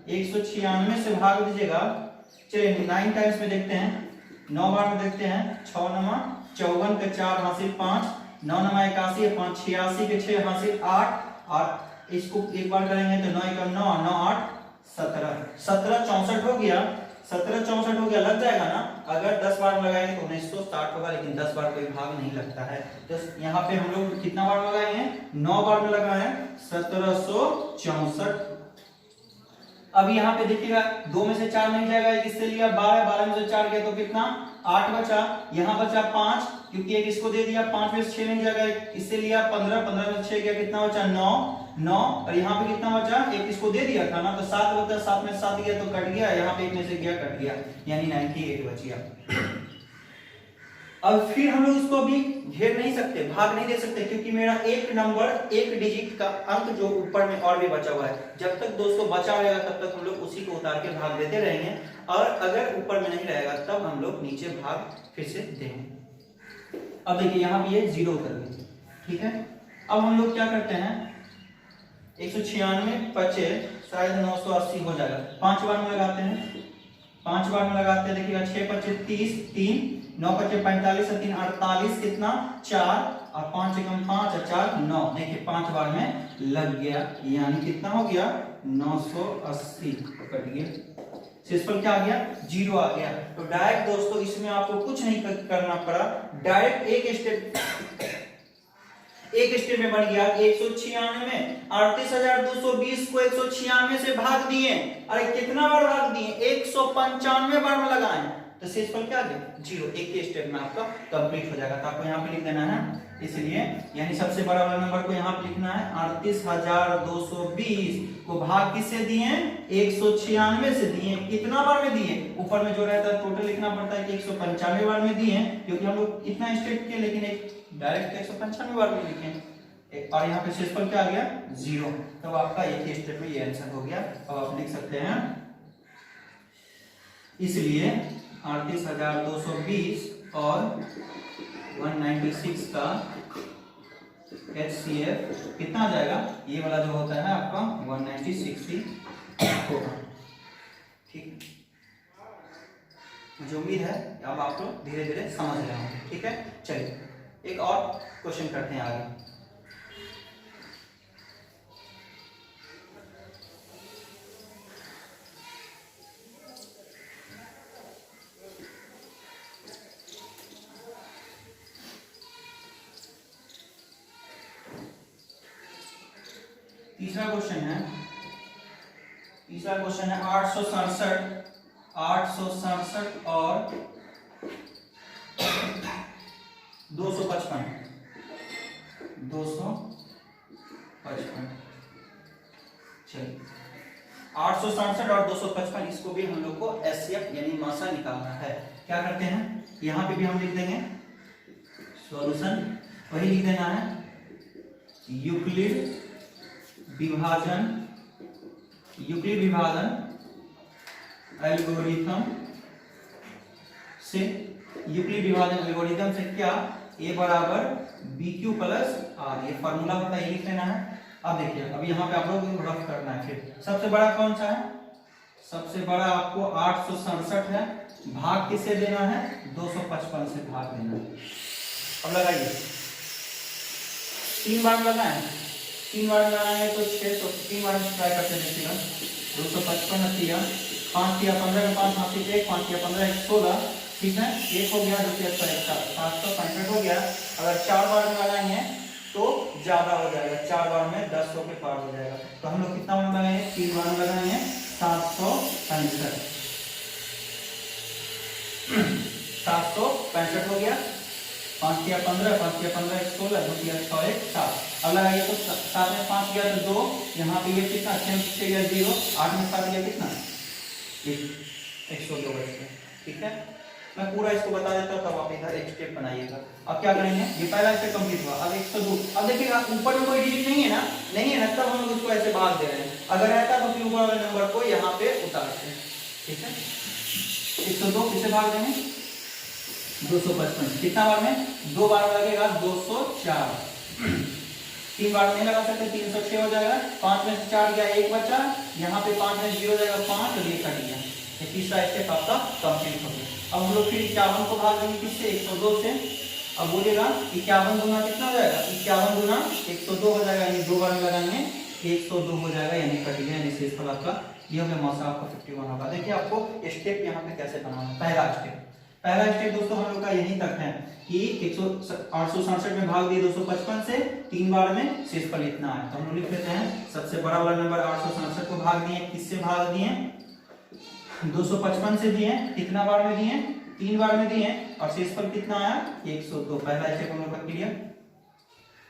Speaker 1: 196 से भाग दीजिएगा। चलिए 9 टाइम्स में देखते हैं, 9 बार में देखते हैं। 6 नमा 54 के 4 हासिल 5, 9 नमा 81 5 86 के 6 हासिल 8, और इसको एक बार करेंगे तो 9 1 9, 9 8 17, 17 64 हो गया। 17 64 हो गया, लग जाएगा ना। अगर 10 बार लगाएंगे तो 1960 होगा, लेकिन 10 बार कोई भाग नहीं लगता है। तो यहाँ पे हम लोग कितना बार लगाएंगे, 9 बार में लगाए 1764। अब यहाँ पे देखिएगा 2 में से 4 नहीं जाएगा, एक इससे लिया 12, 12 में से 4 गया तो कितना 8 बचा। यहाँ बचा 5, क्योंकि एक इसको दे दिया, 5 में से 6 नहीं जाएगा, एक इससे लिया 15, 15 में से 6 गया, कितना बचा 9, 9, और यहाँ पे कितना बचा, एक इसको दे दिया था ना तो 7 बचा, 7 में से 7 गया तो कट गया, यहाँ पे 1 में से गया कट गया, यानी 98 बच गया। अब फिर हम लोग इसको अभी घेर नहीं सकते, भाग नहीं दे सकते, क्योंकि मेरा एक नंबर, एक डिजिट का अंक जो ऊपर में और भी बचा हुआ है। जब तक दोस्तों बचा रहेगा तब तक हम लोग उसी को उतार के भाग देते रहेंगे, और अगर ऊपर में नहीं रहेगा तब हम लोग नीचे भाग फिर से देंगे। अब देखिए यहाँ पे ये 0 कर दिए। ठीक है, अब हम लोग क्या करते हैं, 196 25 शायद 980 हो जाएगा, 5 बार में लगाते हैं, 5 बार में लगाते हैं। देखिएगा 6 25 30, 3 9 25 45 3 48, कितना 4, और 5 एकम 5 और 4 9। देखिए 5 बार में लग गया, यानी कितना हो गया 980 कट गया। शेषफल क्या आ गया, 0 आ गया। तो डायरेक्ट दोस्तों इसमें आपको कुछ नहीं करना पड़ा, डायरेक्ट एक स्टेप में बन गया। 196 में 38,220 को 196 से भाग दिए, अरे कितना बार भाग दिए, 195 बार में लगाए, तो शेषफल क्या आ गया 0। एक ही स्टेप में आपका कंप्लीट हो जाएगा। तो आपको यहाँ पे लिख देना है, इसलिए यानी सबसे बड़ा वाला नंबर को यहाँ पे लिखना है। 38,220 को भाग किससे दिए, 196 से दिए। कितना बार में दिए, ऊपर में जो रहता है टोटल लिखना पड़ता है कि 195 बार में दिए, क्योंकि हम लोग कितना स्टेप किए, लेकिन एक डायरेक्ट 195 बार में लिखे, और यहाँ पे शेषफल क्या आ गया 0। तब आपका एक ही स्टेप में ये आंसर हो गया। अब आप लिख सकते हैं, इसलिए 38,220 और 196 का HCF कितना आ जाएगा, ये वाला जो होता है आपका 196 ही होगा। ठीक, मुझे उम्मीद है अब आप लोग धीरे धीरे समझ रहे होंगे। ठीक है, चलिए एक और क्वेश्चन करते हैं आगे। तीसरा क्वेश्चन है 867 और 255। चलिए 867 और 255, इसको भी हम लोग को एचसीएफ यानी मासा निकालना है। क्या करते हैं, यहाँ पे भी हम लिख देंगे सॉल्यूशन। वही लिख देना है, यूक्लिड विभाजन एल्गोरिथम से, यूक्लिड विभाजन एल्गोरिथम से क्या, a बराबर बी क्यू प्लस आर, ये फॉर्मूला होता है, ये लिख लेना है। अब देखिए, अब यहाँ पे आप लोग रफ करना है। फिर सबसे बड़ा कौन सा है, सबसे बड़ा आपको 867 है, भाग किससे देना है, 255 से भाग देना है। अब लगाइए, 3 बार लगाए, 3 बार लगाएंगे तो 600, 3 बार ट्राई करते देखिएगा। 255 है, 5 या 15 का 5 हाथ 1, 5 या 15 16, ठीक है, 1 हो गया, 2 या 765 हो गया। अगर 4 बार में लगाएंगे तो ज्यादा हो जाएगा, 4 बार में 10 के पार हो जाएगा। तो हम लोग कितना बार लगाएंगे, 3 बार में लगाएंगे 765, 765 हो गया। 5 या 15, 5 या 15 16, 2 या 6 1 7। अब लगाइए तो 7 में 5 गया तो 2, यहाँ पे ये कितना, 6 गया 0, 8 में 7 गया कितना, 102 बचेगा। ठीक है, मैं पूरा इसको बता देता हूँ, तब आप इधर एक स्टेप बनाइएगा। अब क्या करेंगे, ये पहला स्टेप कंप्लीट हुआ। अब 102, अब देखिएगा ऊपर में कोई डिजिट नहीं है ना, नहीं है ना, तब हम लोग उसको ऐसे भाग दे रहे हैं। अगर रहता तो फिर ऊपर वाले नंबर को यहाँ पे उतारते हैं। ठीक है, 102 किसे भाग देंगे, 255, कितना बार में, 2 बार में लगेगा 204, 3 बार नहीं लगा सकते, 306 हो जाएगा। 5 में से 4 गया, 1 बचा, यहाँ पे 5 में 0 जाएगा 5 और ये कट गया। ये तीसरा स्टेप आपका कंप्लीट हो गया। अब हम लोग फिर 51 को भाग देंगे किससे, 102 से। अब बोलेगा 51 गुना कितना हो जाएगा, 51 गुना 102 हो जाएगा, यानी 2 बार में लगाएंगे 102 हो जाएगा, यानी कट गया, यानी शेषफल आपका ये हो गया, मौसा आपका 51 होगा। देखिए आपको स्टेप यहाँ पे कैसे बनाना है। पहला स्टेप दोस्तों हम लोग का यही तक है कि 867 में भाग दिए 255 से, 3 बार में शेषफल इतना है। तो हम लोग लिख लेते हैं, सबसे बड़ा वाला नंबर 867 को भाग दिए, किससे भाग दिए, 255 से दिए, कितना बार में दिए, 3 बार में दिए, और शेषफल कितना आया, 102। पहला स्टेप हम लोग का क्लियर।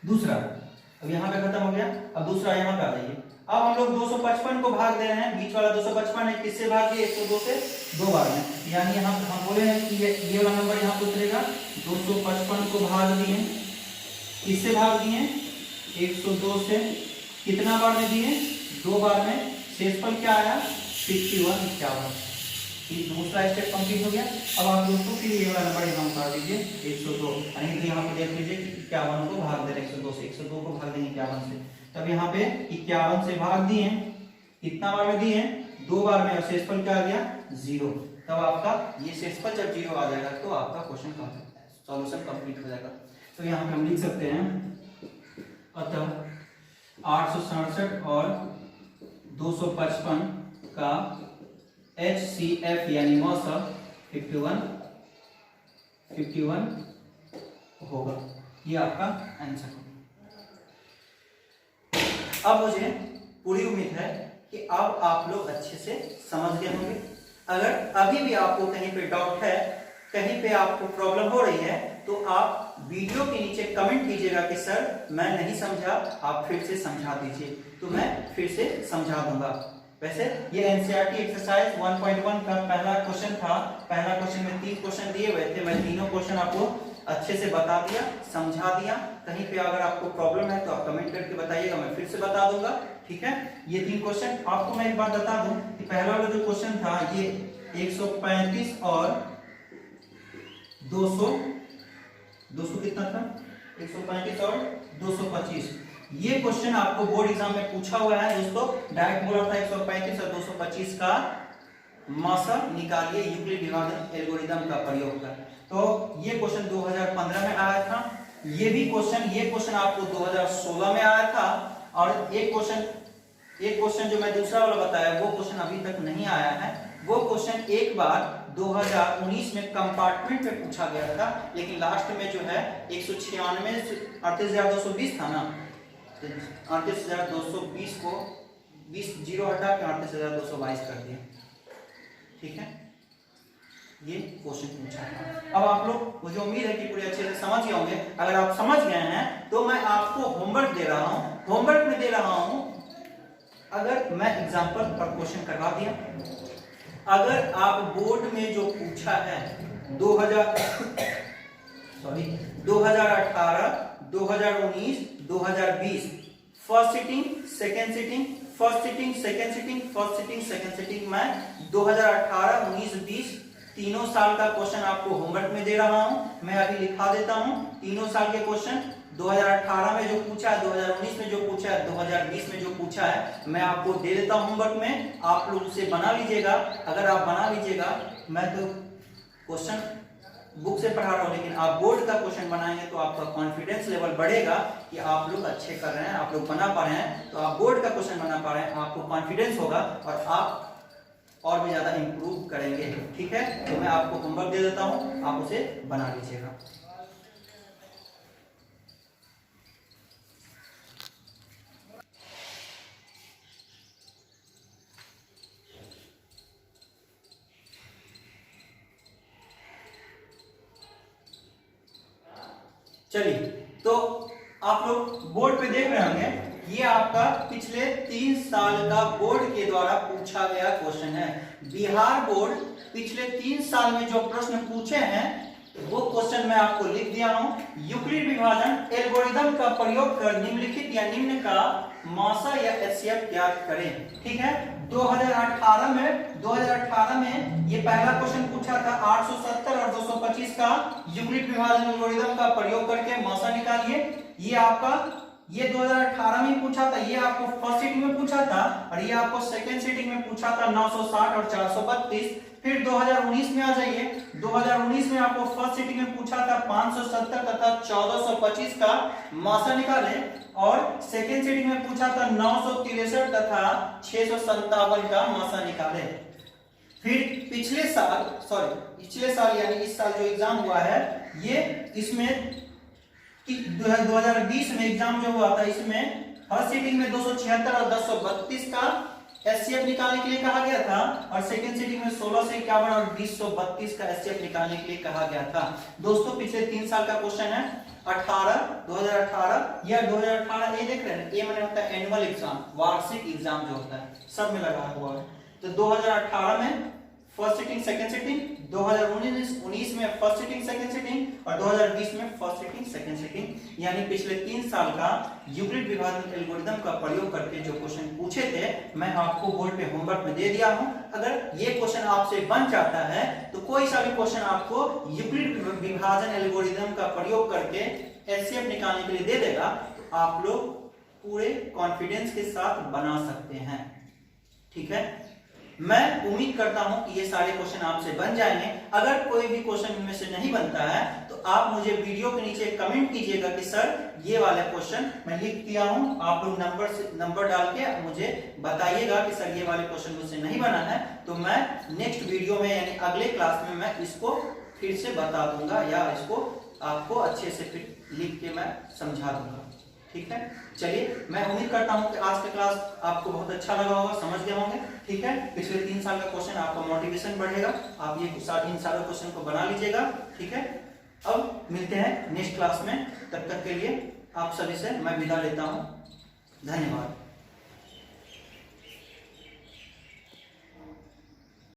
Speaker 1: दूसरा, अब यहाँ पे खत्म हो गया। अब दूसरा यहाँ पे आ जाइए। अब हम लोग 255 को भाग दे रहे हैं, बीच वाला 255 है, किससे भाग दिए, 102 से 2 बार में, यानी यहाँ हम बोले हैं कि ये वाला नंबर यहाँ पे उतरेगा। 255 को भाग दिए, किससे भाग दिए, 102 से, कितना बार में दिए, 2 बार में, शेषफल क्या आया, 51। दूसरा स्टेप कंप्लीट हो गया। अब आप दोस्तों फिर ये वाला नंबर यहाँ उतार दीजिए 102, यानी कि यहाँ पे देख लीजिए कि 51 को भाग दे रहे 102 से, 102 को भाग देंगे 51 से। तब यहाँ पे 51 से भाग दिए, कितना बार में दिए, 2 बार में, और शेषफल क्या आ गया, 0। तब आपका ये शेषफल जब 0 आ जाएगा तो आपका क्वेश्चन का सॉल्यूशन कंप्लीट हो जाएगा। तो यहाँ पे हम लिख सकते हैं, अतः 867 और 255 का HCF यानी मौसा 51 होगा। ये आपका आंसर होगा। अब मुझे पूरी उम्मीद है कि अब आप लोग अच्छे से समझ गए होंगे। अगर अभी भी आपको कहीं पे डाउट है, कहीं पे आपको प्रॉब्लम हो रही है, तो आप वीडियो के नीचे कमेंट कीजिएगा कि सर मैं नहीं समझा, आप फिर से समझा दीजिए, तो मैं फिर से समझा दूंगा। वैसे ये एनसीईआरटी एक्सरसाइज 1.1 का पहला क्वेश्चन था। पहला क्वेश्चन में 3 क्वेश्चन दिए हुए थे, मैं तीनों क्वेश्चन आपको अच्छे से बता दिया, समझा दिया। कहीं पे अगर आपको प्रॉब्लम है तो आप कमेंट करके बताइएगा, मैं फिर से बता दूंगा। ठीक है, ये 3 क्वेश्चन आपको मैं एक बात बता दूं कि पहला वाला जो क्वेश्चन था ये 135 और 200 कितना था, 135 और 225। ये क्वेश्चन आपको बोर्ड एग्जाम में पूछा हुआ है दोस्तों। डायरेक्ट बोला था 135 और 225 का मौसा निकालिए यूक्लिड विभाजन एल्गोरिथम का प्रयोग कर। तो ये क्वेश्चन 2015 में आया था। ये क्वेश्चन आपको 2016 में आया था। और एक क्वेश्चन जो मैं दूसरा वाला बताया वो क्वेश्चन अभी तक नहीं आया है। वो क्वेश्चन एक बार 2019 में कंपार्टमेंट में पूछा गया था, लेकिन लास्ट में जो है 196 38,220 था ना, 38,220 को 20 जीरो हटा के 38,222 कर दिया। ठीक है, ये क्वेश्चन पूछा था। अब आप लोग, मुझे उम्मीद है कि पूरे अच्छे से समझ गए होंगे। अगर आप समझ गए हैं तो मैं आपको होमवर्क दे रहा हूं। होमवर्क में दे रहा हूं, अगर मैं एग्जांपल पर क्वेश्चन करवा दिया, अगर आप बोर्ड में जो पूछा है 2018, 2019 2020 first sitting second sitting first sitting second sitting first sitting second sitting मैं 2018 19 20 तीनों साल का क्वेश्चन आपको होमवर्क में दे रहा हूं। मैं अभी लिखा देता हूं तीनों साल के क्वेश्चन 2018 में जो पूछा है, 2019 में जो पूछा है, 2020 में जो पूछा है, मैं आपको दे देता हूं होमवर्क में। आप लोग उसे बना लीजिएगा। अगर आप बना लीजिएगा, मैं तो क्वेश्चन बुक से पढ़ा रहा हूं, लेकिन आप बोर्ड का क्वेश्चन बनाएंगे तो आपका कॉन्फिडेंस लेवल बढ़ेगा कि आप लोग अच्छे कर रहे हैं, आप लोग बना पा रहे हैं। तो आप बोर्ड का क्वेश्चन बना पा रहे हैं, आपको कॉन्फिडेंस होगा और आप और भी ज्यादा इंप्रूव करेंगे। ठीक है, तो मैं आपको होमवर्क दे देता हूं, आप उसे बना लीजिएगा। चलिए, तो आप लोग बोर्ड पे देख रहे होंगे, ये आपका पिछले 3 साल का बोर्ड के द्वारा पूछा गया क्वेश्चन है। बिहार बोर्ड पिछले 3 साल में जो प्रश्न पूछे हैं वो क्वेश्चन मैं आपको लिख दिया हूं। यूक्लिड विभाजन एल्गोरिथम का प्रयोग कर निम्नलिखित या निम्न का मासा या एचसीएफ ज्ञात करें। ठीक है, 2018 में ये पहला क्वेश्चन पूछा था 870 और 225 का यूक्लिड विभाजन एल्गोरिथम का प्रयोग करके मासा निकालिए। ये आपका 2018 में पूछा था, ये आपको फर्स्ट सीटिंग में पूछा था और ये आपको सेकंड सीटिंग में पूछा था 960 और 432। फिर 2019 में आ जाइए, 2019 में आपको फर्स्ट सीटिंग में पूछा था 570 तथा 1425 का मासा निकाले और सेकंड सीटिंग में पूछा था 963 तथा 657 का मासा निकाले। फिर पिछले साल यानी इस साल जो एग्जाम हुआ है, ये इसमें 2020 में एग्जाम जो हुआ था, इसमें फर्स्ट सीटिंग में 276 और 1032 का एचसीएफ निकालने के लिए कहा गया था और सेकंड सीटिंग में 16 से 51 और 2032 का एचसीएफ निकालने के लिए कहा गया था। दोस्तों, पिछले 3 साल का क्वेश्चन है 2018 या 2018। ये देख रहे हैं, ये मैंने होता है एनुअल एग्जाम, वार्षिक एग्जाम जो होता है, सब में लगा हुआ है। तो 2018 में फर्स्ट सिटिंग सेकंड सिटिंग, 2019 में फर्स्ट सिटिंग सेकंड सिटिंग और 2020 में फर्स्ट सिटिंग सेकंड सिटिंग, यानी पिछले 3 साल का यूक्लिड विभाजन एल्गोरिथम का प्रयोग करके जो क्वेश्चन पूछे थे, मैं आपको बोर्ड पे होमवर्क में दे दिया हूं। अगर ये क्वेश्चन आपसे बन जाता है तो कोई सा भी क्वेश्चन आपको यूक्लिड विभाजन एल्गोरिथम का प्रयोग करके एचसीएफ निकालने के लिए दे देगा, तो आप लोग पूरे कॉन्फिडेंस के साथ बना सकते हैं। ठीक है, मैं उम्मीद करता हूं कि ये सारे क्वेश्चन आपसे बन जाएंगे। अगर कोई भी क्वेश्चन इनमें से नहीं बनता है तो आप मुझे वीडियो के नीचे कमेंट कीजिएगा कि सर ये वाला क्वेश्चन मैं लिख दिया हूं, आप लोग नंबर डाल के मुझे बताइएगा कि सर ये वाले क्वेश्चन मुझसे नहीं बना है, तो मैं नेक्स्ट वीडियो में यानी अगले क्लास में मैं इसको फिर से बता दूंगा या इसको आपको अच्छे से फिर लिख के मैं समझा दूंगा। ठीक है, चलिए, मैं उम्मीद करता हूं कि आज का क्लास आपको बहुत अच्छा लगा होगा, समझ गए होंगे। ठीक है, पिछले 3 साल का क्वेश्चन आपका मोटिवेशन बढ़ेगा, आप ये इन सारे क्वेश्चन को बना लीजिएगा। ठीक है, अब मिलते हैं नेक्स्ट क्लास में, तब तक के लिए आप सभी से मैं विदा लेता हूं। धन्यवाद।